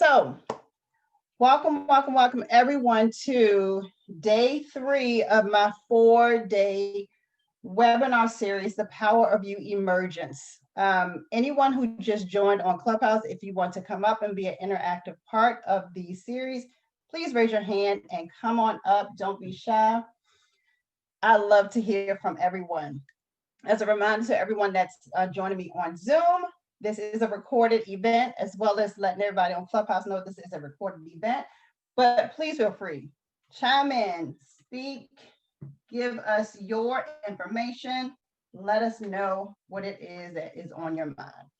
So, welcome everyone to day 3 of my 4-day webinar series, The Power of You Emergence. Anyone who just joined on Clubhouse, if you want to come up and be an interactive part of the series, please raise your hand and come on up. Don't be shy. I love to hear from everyone. As a reminder to everyone that's joining me on Zoom, this is a recorded event, as well as letting everybody on Clubhouse know this is a recorded event. But please feel free, chime in, speak, give us your information, let us know what it is that is on your mind.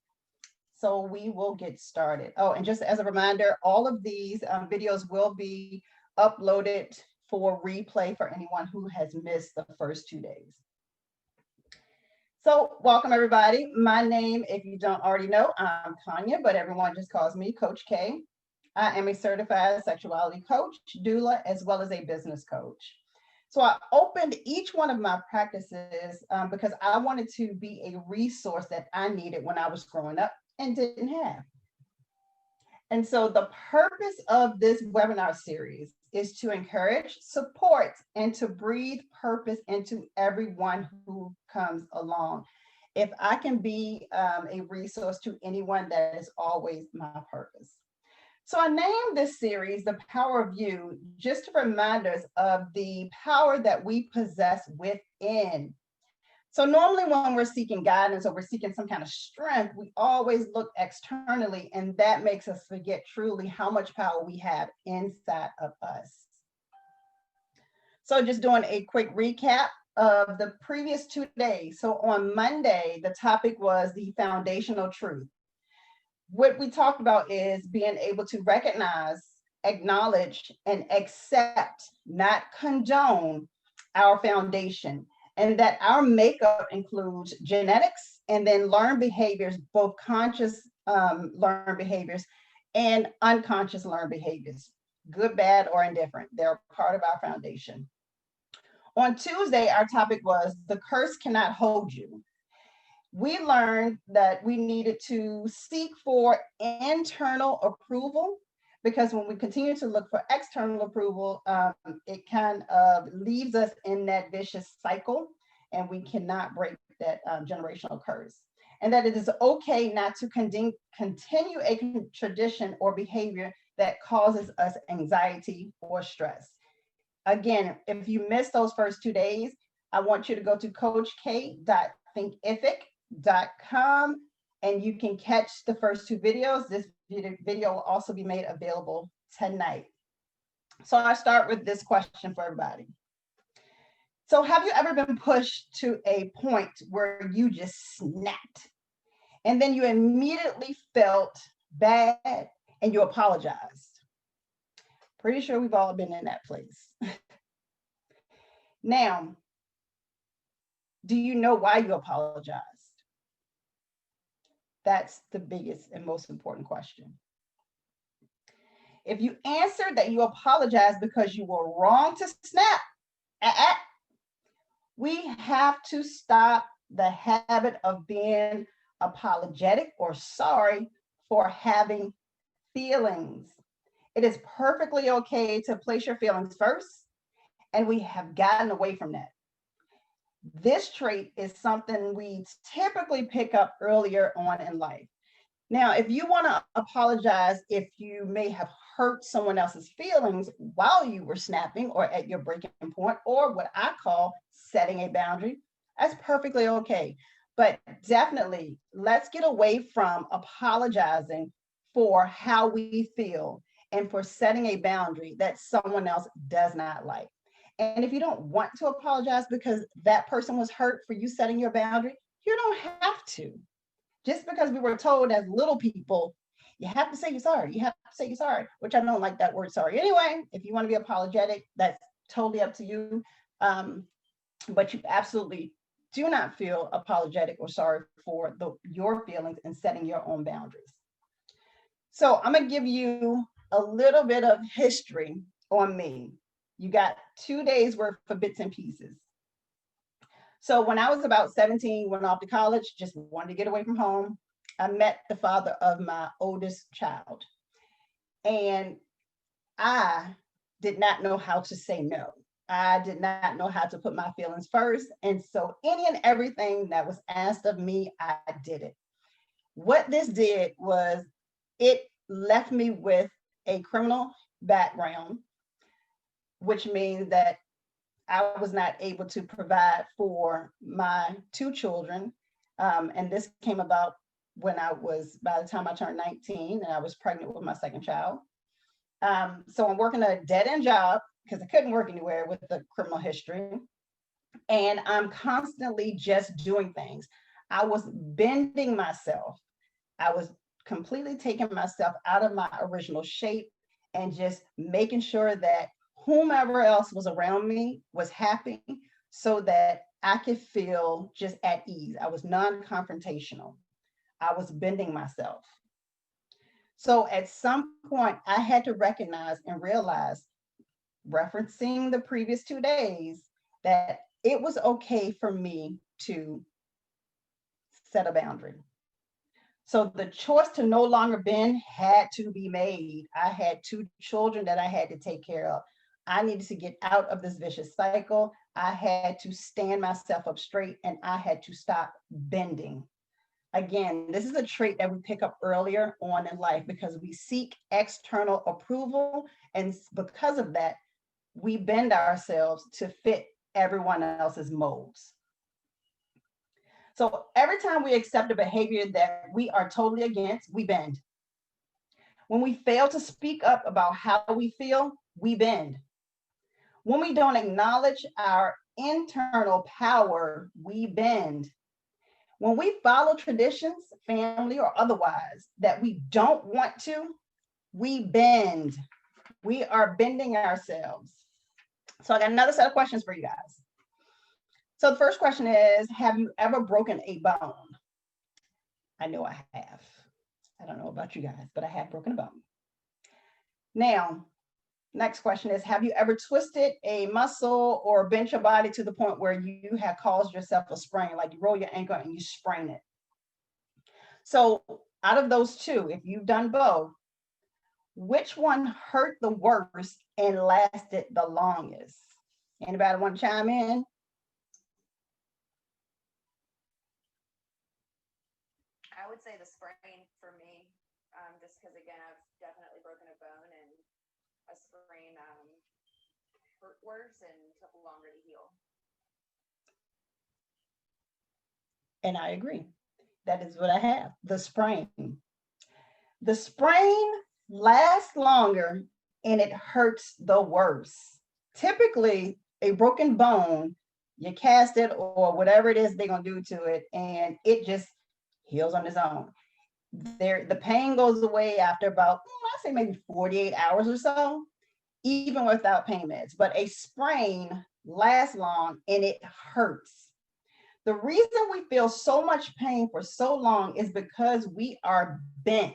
So we will get started. Oh, and just as a reminder, all of these videos will be uploaded for replay for anyone who has missed the first 2 days. So welcome everybody. My name, if you don't already know, I'm Tanya, but everyone just calls me Coach K. I am a certified sexuality coach, doula, as well as a business coach. So I opened each one of my practices because I wanted to be a resource that I needed when I was growing up and didn't have. And so the purpose of this webinar series is to encourage, support, and to breathe purpose into everyone who comes along. If I can be a resource to anyone, that is always my purpose. So I named this series, The Power of You, just to remind us of the power that we possess within. So normally when we're seeking guidance or we're seeking some kind of strength, we always look externally, and that makes us forget truly how much power we have inside of us. So just doing a quick recap of the previous 2 days. So on Monday, the topic was the foundational truth. What we talked about is being able to recognize, acknowledge, and accept, not condone, our foundation. And that our makeup includes genetics and then learned behaviors, both conscious learned behaviors and unconscious learned behaviors, good, bad, or indifferent. They're part of our foundation. On Tuesday, our topic was the curse cannot hold you. We learned that we needed to seek for internal approval, because when we continue to look for external approval, it kind of leaves us in that vicious cycle, and we cannot break that generational curse. And that it is okay not to continue a tradition or behavior that causes us anxiety or stress. Again, if you missed those first 2 days, I want you to go to coachk.thinkific.com and you can catch the first 2 videos. This video will also be made available tonight. So I start with this question for everybody. So have you ever been pushed to a point where you just snapped and then you immediately felt bad and you apologized? Pretty sure we've all been in that place. Now, do you know why you apologized? That's the biggest and most important question. If you answered that you apologize because you were wrong to snap, we have to stop the habit of being apologetic or sorry for having feelings. It is perfectly okay to place your feelings first, and we have gotten away from that. This trait is something we typically pick up earlier on in life. Now, if you want to apologize if you may have hurt someone else's feelings while you were snapping or at your breaking point, or what I call setting a boundary, that's perfectly okay. But definitely, let's get away from apologizing for how we feel and for setting a boundary that someone else does not like. And if you don't want to apologize because that person was hurt for you setting your boundary, you don't have to. Just because we were told as little people, you have to say you're sorry. You have to say you're sorry, which I don't like that word sorry. Anyway, if you want to be apologetic, that's totally up to you. But you absolutely do not feel apologetic or sorry for your feelings and setting your own boundaries. So I'm going to give you a little bit of history on me. You got 2 days worth of bits and pieces. So when I was about 17, went off to college, just wanted to get away from home. I met the father of my oldest child. And I did not know how to say no. I did not know how to put my feelings first. And so any and everything that was asked of me, I did it. What this did was it left me with a criminal background, which means that I was not able to provide for my two children. And this came about when by the time I turned 19 and I was pregnant with my second child. So I'm working a dead end job because I couldn't work anywhere with the criminal history. And I'm constantly just doing things. I was bending myself. I was completely taking myself out of my original shape and just making sure that whomever else was around me was happy so that I could feel just at ease. I was non-confrontational. I was bending myself. So at some point, I had to recognize and realize, referencing the previous 2 days, that it was okay for me to set a boundary. So the choice to no longer bend had to be made. I had two children that I had to take care of. I needed to get out of this vicious cycle. I had to stand myself up straight and I had to stop bending. Again, this is a trait that we pick up earlier on in life because we seek external approval. And because of that, we bend ourselves to fit everyone else's molds. So every time we accept a behavior that we are totally against, we bend. When we fail to speak up about how we feel, we bend. When we don't acknowledge our internal power, we bend. When we follow traditions, family or otherwise, that we don't want to, we bend. We are bending ourselves. So I got another set of questions for you guys. So the first question is, have you ever broken a bone? I know I have. I don't know about you guys, but I have broken a bone. Now, next question is, have you ever twisted a muscle or bent your body to the point where you have caused yourself a sprain, like you roll your ankle and you sprain it? So out of those two, if you've done both, which one hurt the worst and lasted the longest? Anybody want to chime in? I would say the sprain for me, just because again, I've definitely broken a bone and a sprain hurt worse and took longer to heal. And I agree. That is what I have, the sprain. The sprain lasts longer and it hurts the worst. Typically, a broken bone, you cast it or whatever it is they're going to do to it, and it just heals on its own. The pain goes away after about, I say maybe 48 hours or so, even without pain meds. But a sprain lasts long and it hurts. The reason we feel so much pain for so long is because we are bent.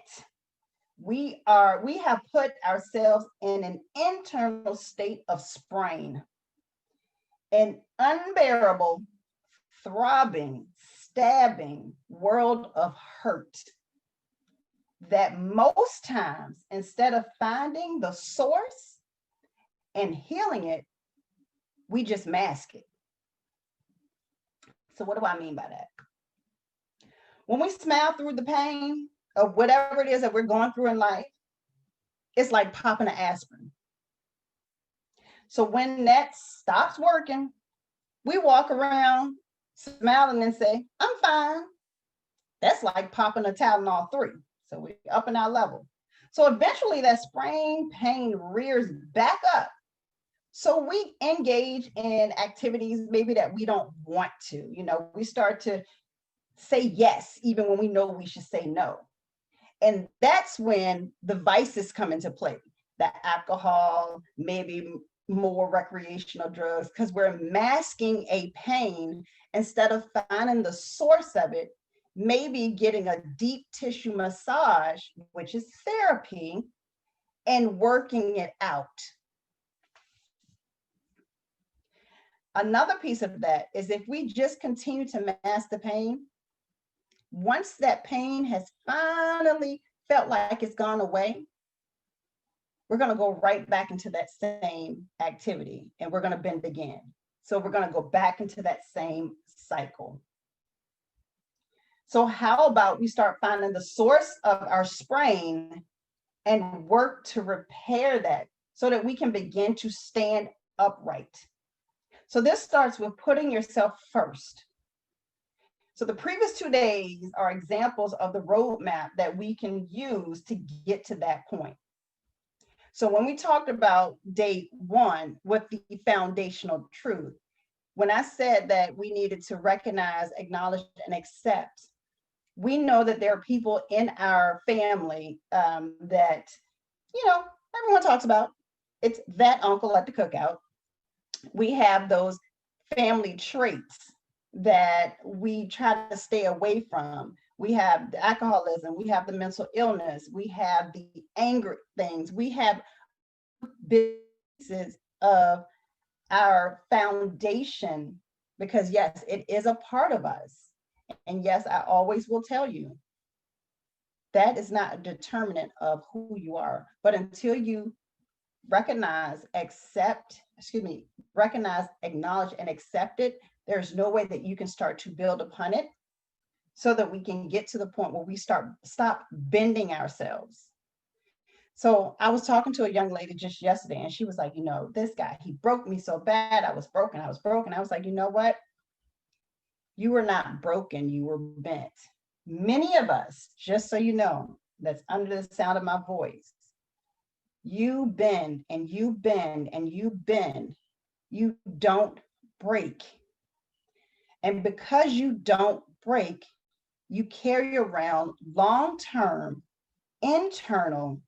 We have put ourselves in an internal state of sprain, an unbearable, throbbing, stabbing world of hurt that most times, instead of finding the source and healing it, we just mask it. So what do I mean by that? When we smile through the pain of whatever it is that we're going through in life, it's like popping an aspirin. So when that stops working, we walk around smiling and say, I'm fine. That's like popping a Tylenol 3. So we're upping our level. So eventually that sprain pain rears back up. So we engage in activities maybe that we don't want to. We start to say yes, even when we know we should say no. And that's when the vices come into play, the alcohol, maybe more recreational drugs, because we're masking a pain instead of finding the source of it, maybe getting a deep tissue massage, which is therapy, and working it out. Another piece of that is if we just continue to mask the pain, once that pain has finally felt like it's gone away, we're going to go right back into that same activity and we're going to bend again. So we're going to go back into that same cycle. So how about we start finding the source of our sprain and work to repair that so that we can begin to stand upright. So this starts with putting yourself first. So the previous 2 days are examples of the roadmap that we can use to get to that point. So when we talked about day 1 with the foundational truth, when I said that we needed to recognize, acknowledge, and accept, we know that there are people in our family that, everyone talks about. It's that uncle at the cookout. We have those family traits that we try to stay away from. We have the alcoholism, we have the mental illness, we have the anger things, we have pieces of our foundation, because yes, it is a part of us. And yes, I always will tell you, that is not a determinant of who you are. But until you recognize, acknowledge, and accept it, there's no way that you can start to build upon it so that we can get to the point where we stop bending ourselves. So I was talking to a young lady just yesterday, and she was like, this guy, he broke me so bad. I was broken. I was like, you know what? You were not broken, you were bent. Many of us, just so you know, that's under the sound of my voice, you bend and you bend and you bend. You don't break. And because you don't break, you carry around long-term, internal,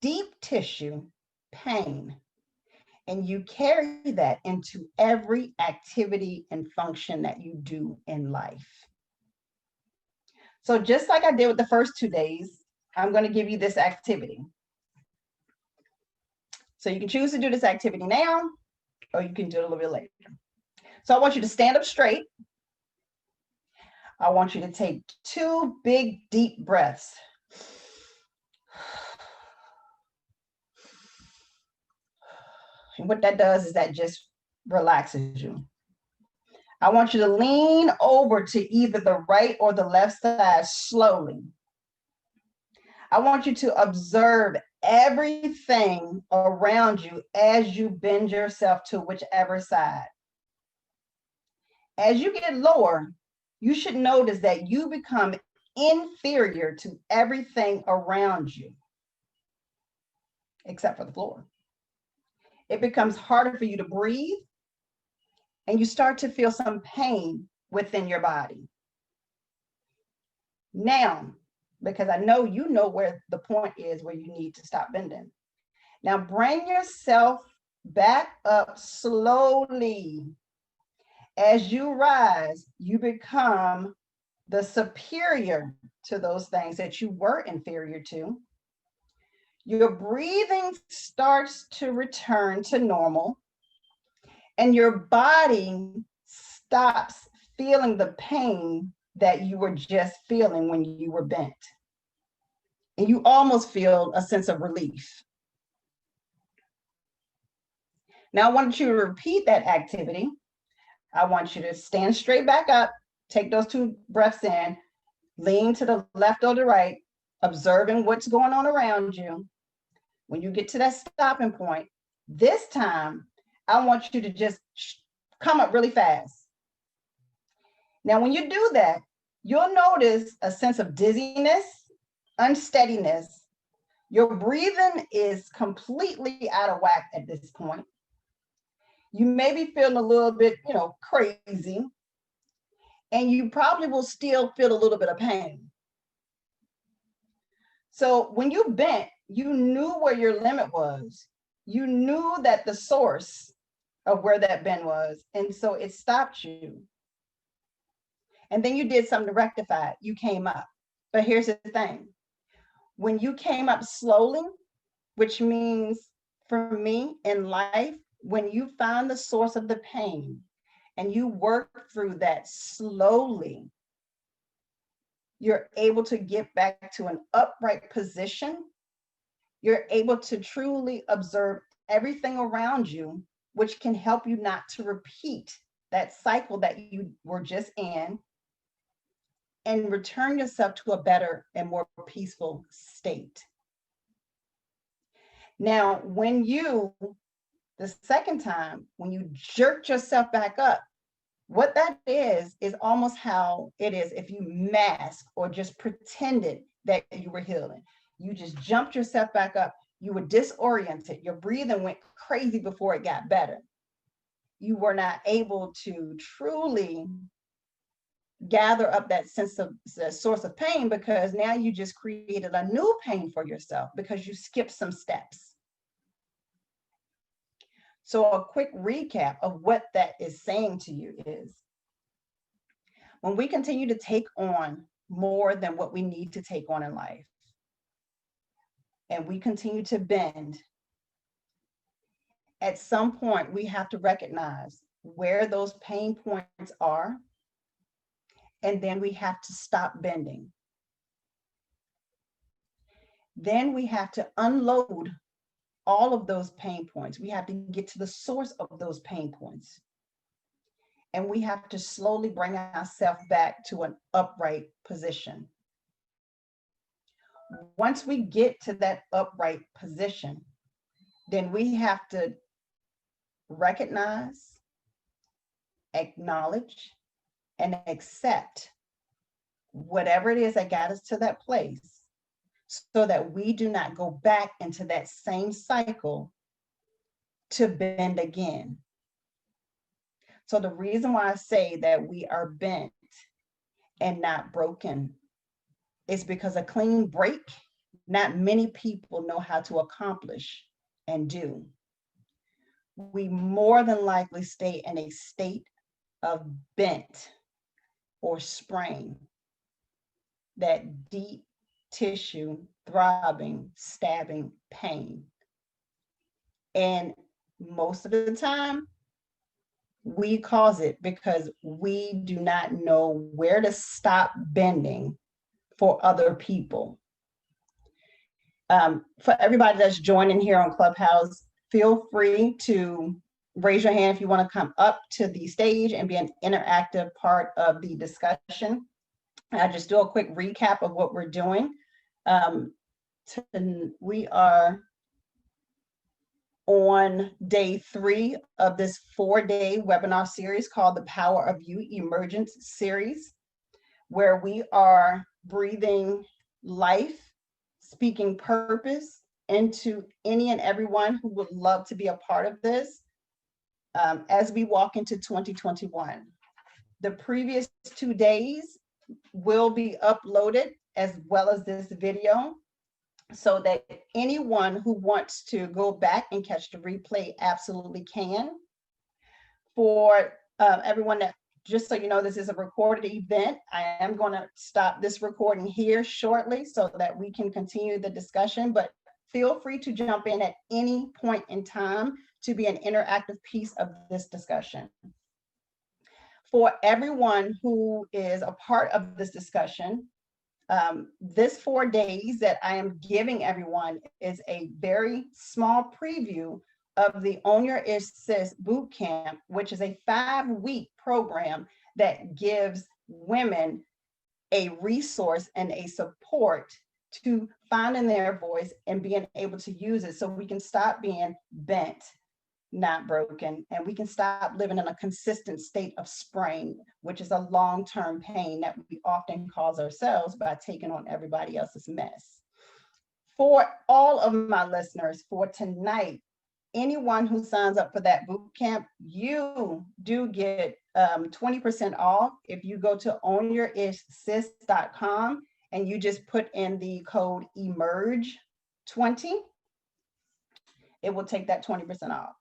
deep tissue pain. And you carry that into every activity and function that you do in life. So just like I did with the first 2 days, I'm going to give you this activity. So you can choose to do this activity now, or you can do it a little bit later. So I want you to stand up straight. I want you to take 2 big, deep breaths. And what that does is that just relaxes you. I want you to lean over to either the right or the left side slowly. I want you to observe everything around you as you bend yourself to whichever side. As you get lower, you should notice that you become inferior to everything around you, except for the floor. It becomes harder for you to breathe, and you start to feel some pain within your body. Now, because I know you know where the point is where you need to stop bending. Now bring yourself back up slowly. As you rise, you become the superior to those things that you were inferior to. Your breathing starts to return to normal, and your body stops feeling the pain that you were just feeling when you were bent. And you almost feel a sense of relief. Now I want you to repeat that activity. I want you to stand straight back up, take those 2 breaths in, lean to the left or the right, observing what's going on around you. When you get to that stopping point, this time, I want you to just come up really fast. Now, when you do that, you'll notice a sense of dizziness, unsteadiness. Your breathing is completely out of whack at this point. You may be feeling a little bit, crazy, and you probably will still feel a little bit of pain. So when you bent, you knew where your limit was. You knew that the source of where that bend was, and so it stopped you. And then you did something to rectify it. You came up. But here's the thing. When you came up slowly, which means for me in life, when you find the source of the pain and you work through that slowly, you're able to get back to an upright position You're able to truly observe everything around you, which can help you not to repeat that cycle that you were just in and return yourself to a better and more peaceful state. Now, the second time, when you jerk yourself back up, what that is almost how it is if you mask or just pretended that you were healing. You just jumped yourself back up. You were disoriented. Your breathing went crazy before it got better. You were not able to truly gather up that sense of the source of pain, because now you just created a new pain for yourself because you skipped some steps. So a quick recap of what that is saying to you is, when we continue to take on more than what we need to take on in life, and we continue to bend, at some point we have to recognize where those pain points are, and then we have to stop bending. Then we have to unload all of those pain points. We have to get to the source of those pain points. And we have to slowly bring ourselves back to an upright position. Once we get to that upright position, then we have to recognize, acknowledge, and accept whatever it is that got us to that place, so that we do not go back into that same cycle to bend again. So the reason why I say that we are bent and not broken is because a clean break, not many people know how to accomplish and do. We more than likely stay in a state of bent or sprain, that deep tissue, throbbing, stabbing pain. And most of the time, we cause it because we do not know where to stop bending for other people. For everybody that's joining here on Clubhouse, feel free to raise your hand if you want to come up to the stage and be an interactive part of the discussion. I'll just do a quick recap of what we're doing. We are on day 3 of this 4-day webinar series called the Power of You Emergence series, where we are breathing life, speaking purpose into any and everyone who would love to be a part of this as we walk into 2021. The previous 2 days will be uploaded as well as this video, so that anyone who wants to go back and catch the replay absolutely can. For everyone that, just so you know, this is a recorded event. I am going to stop this recording here shortly so that we can continue the discussion, but feel free to jump in at any point in time to be an interactive piece of this discussion. For everyone who is a part of this discussion, this 4 days that I am giving everyone is a very small preview of the Own Your Ish Sis bootcamp, which is a 5-week program that gives women a resource and a support to finding their voice and being able to use it, so we can stop being bent, not broken, and we can stop living in a consistent state of sprain, which is a long-term pain that we often cause ourselves by taking on everybody else's mess. For all of my listeners, for tonight, anyone who signs up for that boot camp, you do get 20% off if you go to ownyourishsis.com and you just put in the code EMERGE20. It will take that 20% off.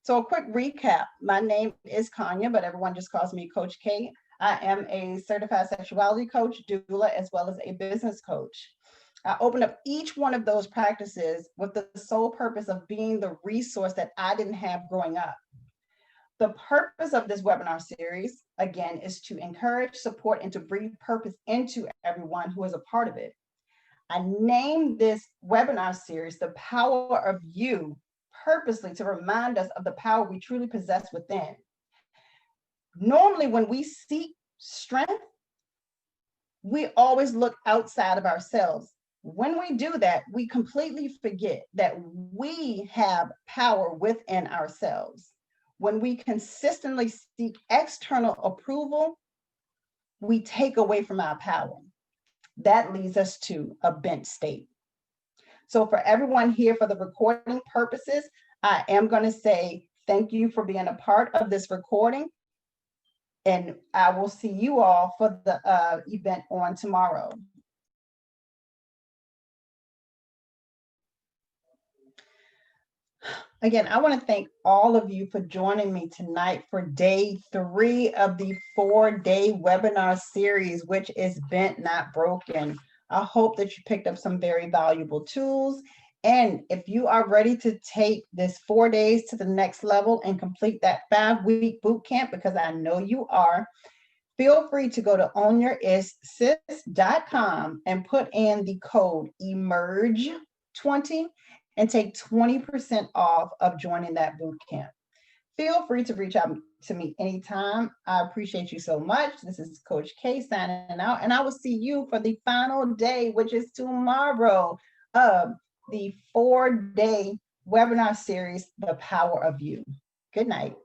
So a quick recap. My name is Kanya, but everyone just calls me Coach K. I am a certified sexuality coach, doula, as well as a business coach. I opened up each one of those practices with the sole purpose of being the resource that I didn't have growing up. The purpose of this webinar series, again, is to encourage, support, and to breathe purpose into everyone who is a part of it. I named this webinar series, The Power of You, purposely to remind us of the power we truly possess within. Normally, when we seek strength, we always look outside of ourselves. When we do that, we completely forget that we have power within ourselves. When we consistently seek external approval, we take away from our power. That leads us to a bent state. So for everyone here, for the recording purposes, I am going to say thank you for being a part of this recording. And I will see you all for the event on tomorrow. Again, I want to thank all of you for joining me tonight for day 3 of the 4-day webinar series, which is Bent Not Broken. I hope that you picked up some very valuable tools. And if you are ready to take this 4 days to the next level and complete that 5-week boot camp, because I know you are, feel free to go to ownyourishsis.com and put in the code EMERGE20 and take 20% off of joining that boot camp. Feel free to reach out to me anytime. I appreciate you so much. This is Coach K signing out, and I will see you for the final day, which is tomorrow, of the 4-day webinar series, The Power of You. Good night.